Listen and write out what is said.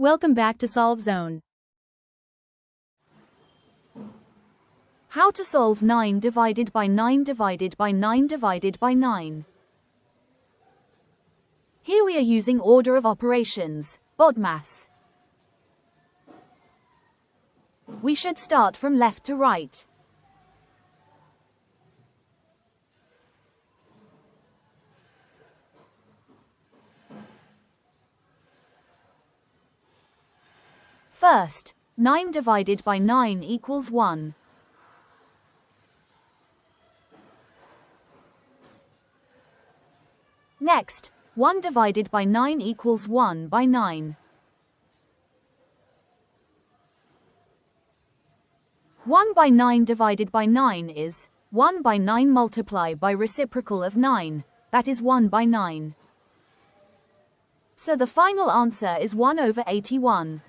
Welcome back to Solve Zone. How to solve 9 divided by 9 divided by 9 divided by 9. Here we are using order of operations, BODMAS. We should start from left to right. First, 9 divided by 9 equals 1. Next, 1 divided by 9 equals 1 by 9. 1 by 9 divided by 9 is 1 by 9 multiply by reciprocal of 9, that is 1 by 9. So the final answer is 1/81.